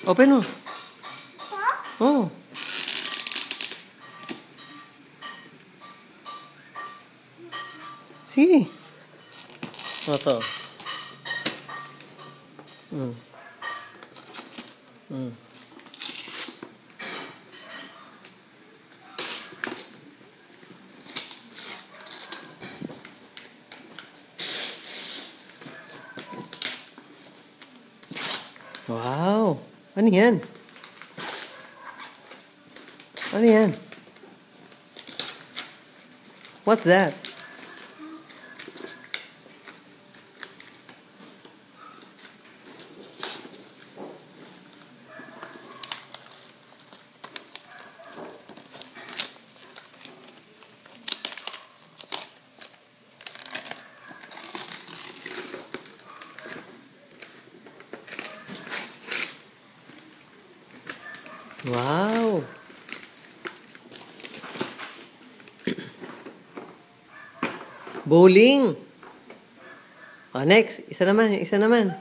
Open mo. Oh. Sige. O, to. Wow. Ano yan? Ano yan? What's that? Wow. Bowling. Oh, next. Isa naman. Isa naman.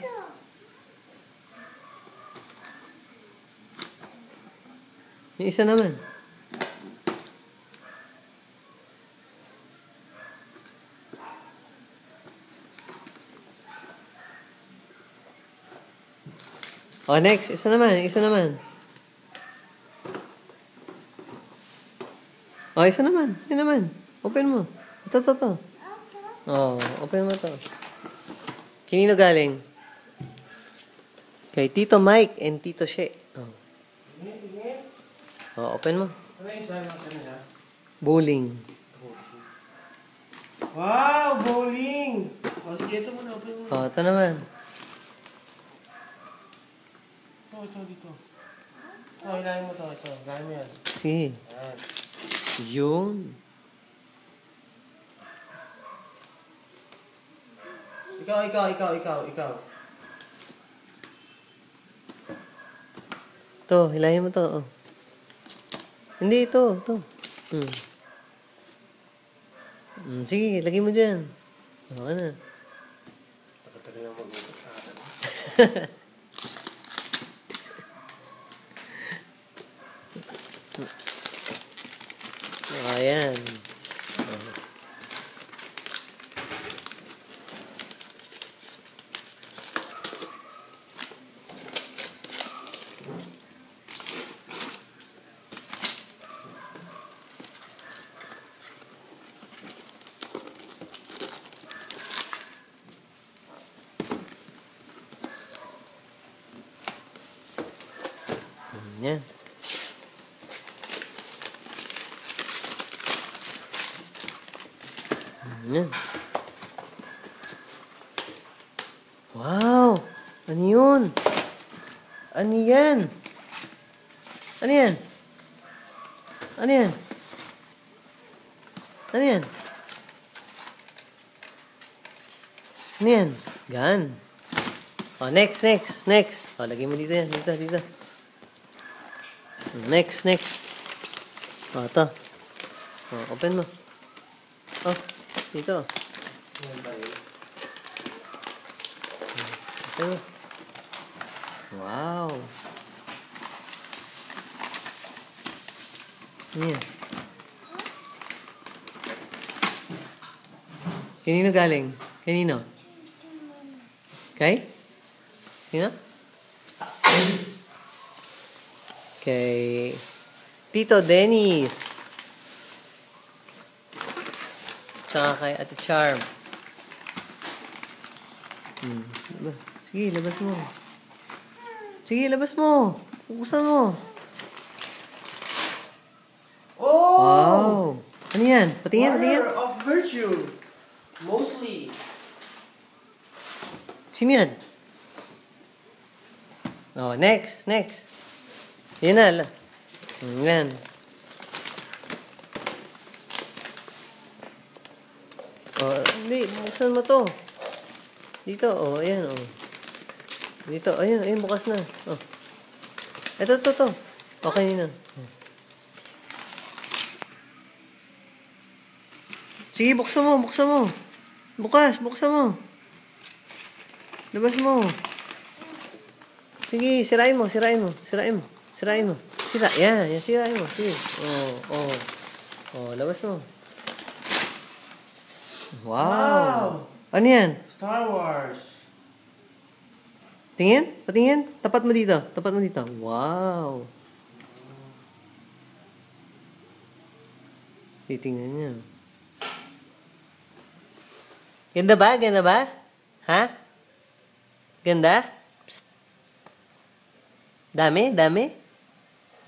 Yung isa naman. Oh, next. Isa naman. Isa naman. Oh, isa naman. Isa naman. Open mo. Ito. Oh, open mo to. Kanino galing? Kay Tito Mike and Tito She. Oh. Oh, open mo. Ano yung isa ng kanila? Bowling. Wow! Bowling! O, sige, ito muna. Open mo. Oh, ito naman. Ito, dito. Ito, ilahin mo to. Ito, ilahin mo yan. Sige. Ayan. Yun. Ikaw. Ito, hilahin mo to. Oh. Hindi, ito. Sige, lagay mo dyan. Okay na. Pagkatagal na mag-utot sa akin. Ayan. Yan. Yan. Wow! Ano yun? Ano yan? Ano yan? Ano yan? Ano yan? Ano yan? Gun. Oh, next. Oh, lagay mo dito yan. Dito. Next. Oh, ito. Oh, open mo. Oh, dito. Ayan ba yun? Open mo. Wow. Ano yan? Kanino galing? Kanino? Kay? Sino? Kay Tito Dennis. Tsaka kay Ate Charm. Sige, labas mo. Buksan mo. Oh! Wow. Ano yan? Patingin. Water of virtue. Mostly. Sino yan? Oh, next. Yan na. Yan. Oh, hindi. Buksan mo to. Dito, oh. Ayan, oh. Dito, ayun, bukas na. Oh. Ito. Okay na. Sige, buksan mo. Buksan mo. Labas mo. Sige, sirain mo, sirain mo, sirain mo, sirain mo. Sira, yan, yan, sirain mo. Sige. Labas mo. Wow! Ano yan? Star Wars. Tingin? Patingin? Tapat mo dito. Tapat mo dito. Wow! Titingnan niya. Ganda ba? Ganda ba? Ha? Ganda? Psst. Dami? Dami?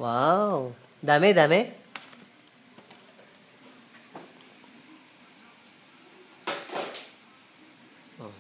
Wow! Dami? Dami? Oh.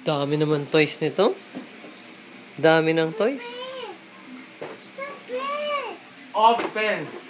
Dami naman toys nito. Dami ng toys. Open.